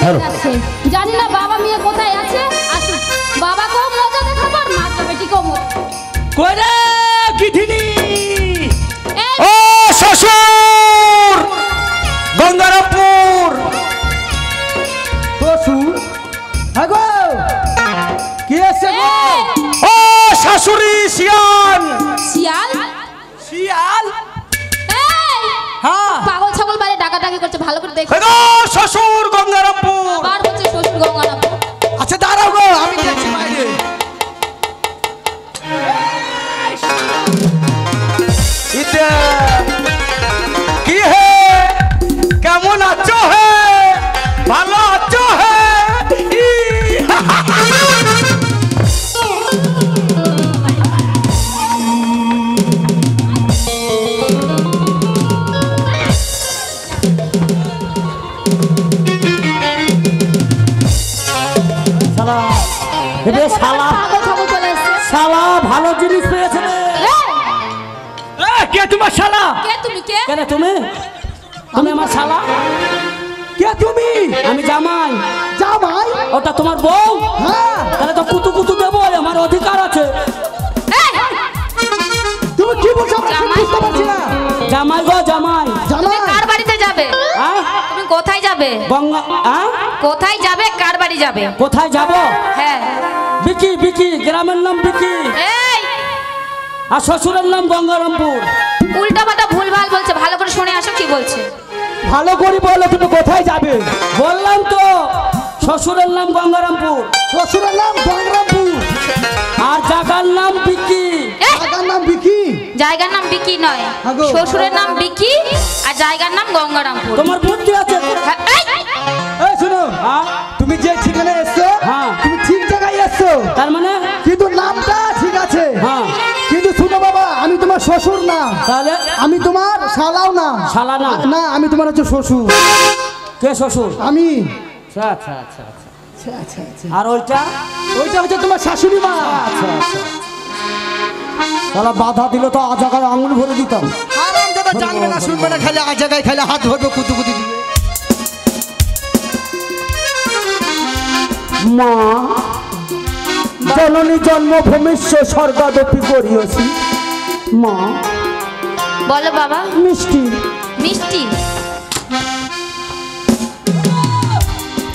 আছে জানি না বাবা মেয়ে কোথায় আছে আসুক বাবাকেও মজা দেখাবো আর মাকে বেটিকেও মজা কই রে গিধিনি ও শ্বশুর গঙ্গারামপুর শ্বশুর হ্যাঁ গো কি আছে গো ও শাশুড়ি শিয়াল শিয়াল শিয়াল এই হ্যাঁ পাগল ছাগল বাইরে ডাকাডাকি করছে ভালো করে দেখো ও শ্বশুর গঙ্গারামপুর আবার হচ্ছে শ্বশুর গঙ্গারামপুর আচ্ছা দাঁড়াও গো আমি দেখছি বাইরে ইতে কি হে কেমন আছো হে ভালো আছো হে শালা পাগল ছাগল চলে এসেছে শালা ভালো জিনিস পেয়েছে কে তোমার শালা কে তুমি কে কেন তুমি তুমি আমার শালা কে তুমি আমি জামাই জামাই ওটা তোমার বউ হ্যাঁ তাহলে তো কুতু কুতু দেবো আমার অধিকার আছে এই তুমি কি বলছো আমরা জামাই? বুঝতে পারছি না জামাই গো জামাই তুমি জামাই কার বাড়িতে যাবে হ্যাঁ তুমি কোথায় যাবে গঙ্গা হ্যাঁ কোথায় যাবে কার বাড়ি যাবে কোথায় যাব হ্যাঁ বিকি বিকি গ্রামের নাম বিকি এই আর শ্বশুরের নাম গঙ্গারামপুর উল্টাপাল্টা ভুলভাল বলছে ভালো করে শুনে আসো কি বলছে ভালো করে বলো তুমি কোথায় যাবে বললাম তো শ্বশুরের নাম গঙ্গারামপুর শ্বশুরের নাম গঙ্গারামপুর আর জায়গার নাম বিকি টাকার নাম বিকি জায়গার নাম বিকি নয় আগো। শ্বশুরের নাম বিকি আর জায়গার নাম গঙ্গারামপুর তোমার বুদ্ধি আছে হ্যাঁ, এই! এই শুনো হ্যাঁ তুমি যে ঠিকানা এসছো হ্যাঁ। তুমি ঠিক জায়গায় এসছো তার মানে কিন্তু নামটা ঠিক আছে হ্যাঁ কিন্তু শুনো বাবা আমি তোমার শ্বশুর না তাহলে আমি তোমার শালাও না শালা না? না আমি তোমার হচ্ছে শ্বশুর কে শ্বশুর আমি আচ্ছা আচ্ছা আচ্ছা আচ্ছা আচ্ছা আচ্ছা আচ্ছা আর ওইটা ওইটা হচ্ছে তোমার শাশুড়ি মা আচ্ছা আচ্ছা তাহলে বাধা দিল তো আজাগায় আঙুল ভরে দিতাম আরাম দাদা জানবে না শুনবে না খালি আজ জায়গায় খালি হাত ধরবে কুতু কুতু দিয়ে মা জননী জন্মভূমিষ্য স্বর্গাদপি করিয়াছি মা বলো বাবা মিষ্টি মিষ্টি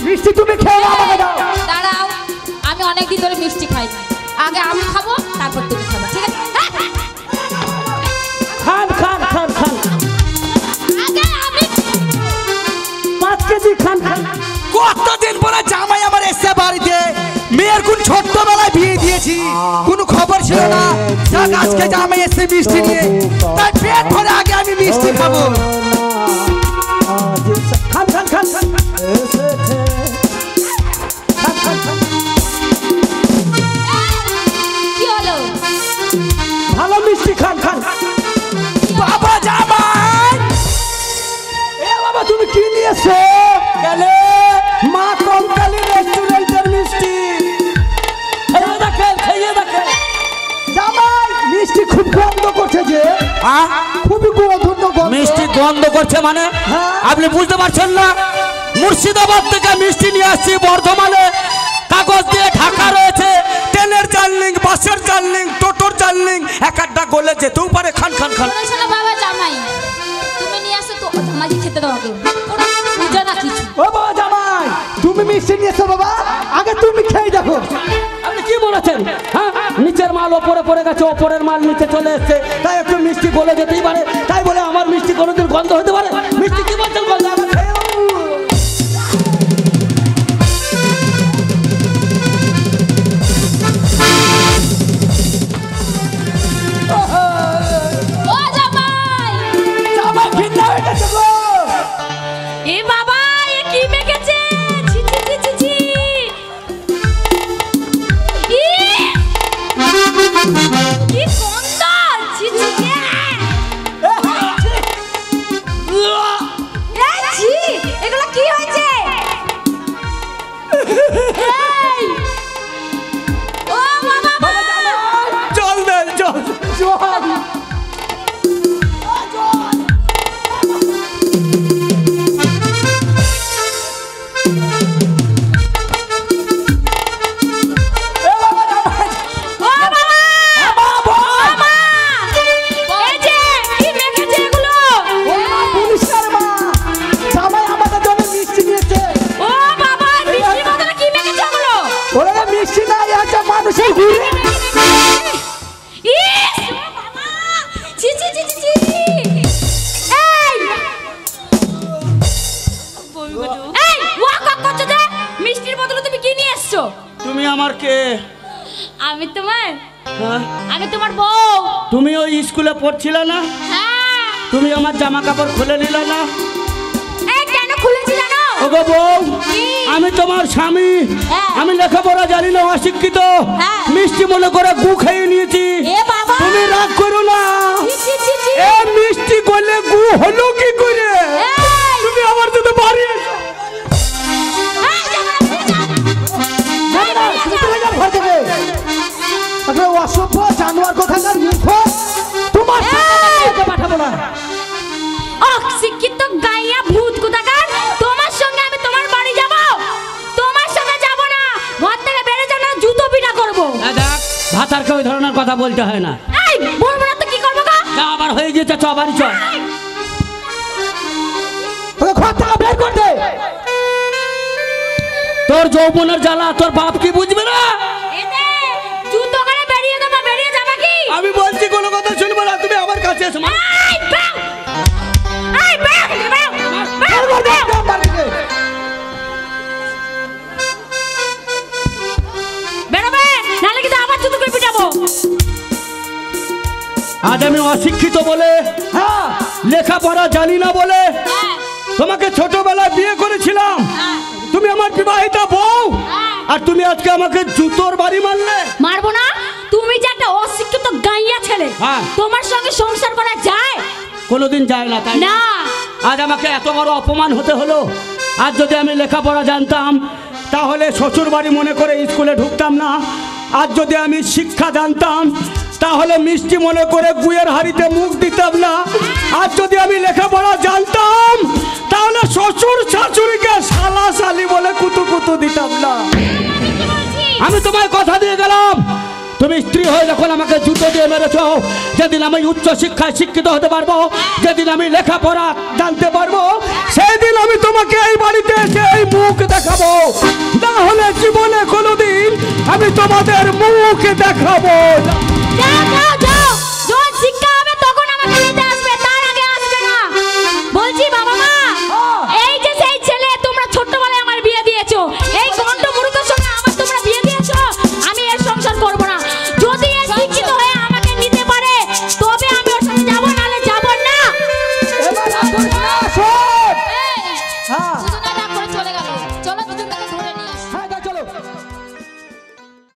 মিষ্টি তুমি খেয়ে আমাকে দাও দাঁড়াও আমি অনেকদিন ধরে মিষ্টি খাই না। আগে আমি খাবো তারপর তুমি খাবে ঠিক আছে খান খান খান খান আগে আমি 5 কেজি খান খান কতদিন পরে জামাই আমার এসে বাড়িতে মেয়ের কোন ছোট্টবেলায় বিয়ে দিয়েছি কোনো খবর ছিল না যাক আজকে জামাই এসে মিষ্টি নিয়ে তাই পেট ভরে আগে আমি মিষ্টি খাবো খান খান খান খান কি হলো ভালো মিষ্টি খান খান বাবা জামাই এ বাবা তুমি কি নিয়েছো গেলে মা কঙ্কালী রেস্টুরেন্টের মিষ্টি খেয়ে দেখেন খেয়ে দেখেন জামাই মিষ্টি খুব গন্ধ করছে যে খুবই গন্ধ মিষ্টি গন্ধ করছে মানে হ্যাঁ। আপনি বুঝতে পারছেন না মুর্শিদাবাদ থেকে মিষ্টি নিয়ে আসছি বর্ধমানে কাগজ দিয়ে ঢাকা রয়েছে ট্রেনের জার্নিং বাসের জার্নিং টোটোর জার্নিং এক একটা গলে যেতেও পারে খান খান খান শোনো শোনো বাবা জামাই তুমি নিয়ে আসো তো জামাইকে খেতে দাও আগে কোনো পূজা না কিছু ও বাবা জামাই তুমি মিষ্টি নিয়েছো বাবা আগে তুমি খেয়ে দেখো আপনি কি বলেছেন হ্যাঁ নিচের মাল ওপরে পড়ে গেছে ওপরের মাল নিচে চলে এসছে তাই একটু মিষ্টি গলে যেতেই পারে তাই বলে আমার মিষ্টি কোনোদিন গন্ধ হতে পারে মিষ্টি কি বলছেন গন্ধ আগে খেয়ে নাও। ও জামাই জামাই ঘিন্না হয়ে গেছে গো এ বাবা এ কি মেখেছে ছি ছি ছি ছি ছি ই! কি গন্ধ ছি ছি ছি! এ ছি! তোমার কে? আমি তোমার হ্যাঁ? আমি তোমার বউ। তুমি ওই স্কুলে পড়ছিলে না? হ্যাঁ। তুমি আমার জামা কাপড় খুলে নিলে না? এই কেন খুলেছি জানো? ওগো বউ, কি? আমি তোমার স্বামী। হ্যাঁ। আমি লেখাপড়া জানি না, অশিক্ষিত। হ্যাঁ। মিষ্টি মনে করে গু খেয়ে নিয়েছি। এ বাবা, তুমি রাগ করো না। ছি, ছি, ছি, ছি। এ মিষ্টি করলে গু হলো কি করে? এই! তুমি আমার সাথে বাড়ি এসো। এই, যাবে না, যাবে না। যাবে না, তুমি চলে যাও ঘর থেকে। একটা অসভ্য জানোয়ার কোথাকার মূর্খ, তোমার সাথে আমি যেতে পাঠাবো না। অশিক্ষিত গাইয়া ভূত কোথাকার, তোমার সঙ্গে আমি তোমার বাড়ি যাব? তোমার সঙ্গে যাব না। ঘর থেকে বেরিয়ে যাও, না জুতো পিটা করব। দেখ, ভাতারকে ওই ধরনের কথা বলতে হয় না। এই বলবো না তো কি করবো গো? যা, আবার হয়ে গিয়েছে, চ বাড়ি চ। ওকে ঘর থেকে বের করে দে। তোর যৌবনের জ্বালা তোর বাপ কি বুঝবে না? এতে জুতো করে বেরিয়ে দেবো, বেরিয়ে যাবে কি? আমি বলছি কোনো কথা শুনবো না, তুমি আমার কাছে এসো। এই ব্যাং! এই ব্যাং! ব্যাং! বের করে দে একদম বাড়ি থেকে। বেরোবে, নাহলে কিন্তু আবার জুতো করে পিটাবো। আজ আমি অশিক্ষিত বলে, হ্যাঁ, লেখাপড়া জানি না বলে হ্যাঁ, তোমাকে ছোটবেলায় বিয়ে করেছিলাম। হ্যাঁ, তুমি আমার বিবাহিতা বউ, হ্যাঁ। আর তুমি আজকে আমাকে জুতোর বাড়ি মারলে। মারবো না? তুমি যে একটা অশিক্ষিত গাইয়া ছেলে, হ্যাঁ। তোমার সঙ্গে সংসার করা যায় কোনোদিন যায় না, তাই না? আজ আমাকে এত বড় অপমান হতে হলো। আজ যদি আমি লেখাপড়া জানতাম তাহলে শ্বশুর বাড়ি মনে করে স্কুলে ঢুকতাম না। আজ যদি আমি শিক্ষা জানতাম তাহলে মিষ্টি মনে করে গুয়ের হাড়িতে মুখ দিতাম না। আজ যদি আমি লেখাপড়া জানতাম তাহলে শ্বশুর শাশুড়িকে শালা শালি বলে কুতু কুতু দিতাম না। আমি তোমায় কথা দিয়ে গেলাম, তুমি স্ত্রী হয়ে যখন আমাকে জুতো দিয়ে মেরেছ, যেদিন আমি উচ্চ শিক্ষায় শিক্ষিত হতে পারবো, যেদিন আমি লেখাপড়া জানতে পারবো, সেই দিন আমি তোমাকে এই বাড়িতে এসে এই মুখ দেখাবো। না হলে জীবনে কোনোদিন আমি তোমাদের মুখ দেখাবো না। যাও, যাও, যাও। যখন শিক্ষা হবে তখন আমাকে নিতে আসবে, তার আগে আসবে না। বলছি বাবা মা, এই যে সেই ছেলে তোমরা ছোট্টবেলায় আমার বিয়ে দিয়েছো, এই গন্ড মুরুখের সঙ্গে আমার তোমরা বিয়ে দিয়েছো, আমি এর সংসার করব না। যদি এ শিক্ষিত হয়ে আমাকে নিতে পারে তবে আমি ওর সাথে যাব, নাহলে যাব না। এবার আর ধরিস না, শোন। এই, হ্যাঁ,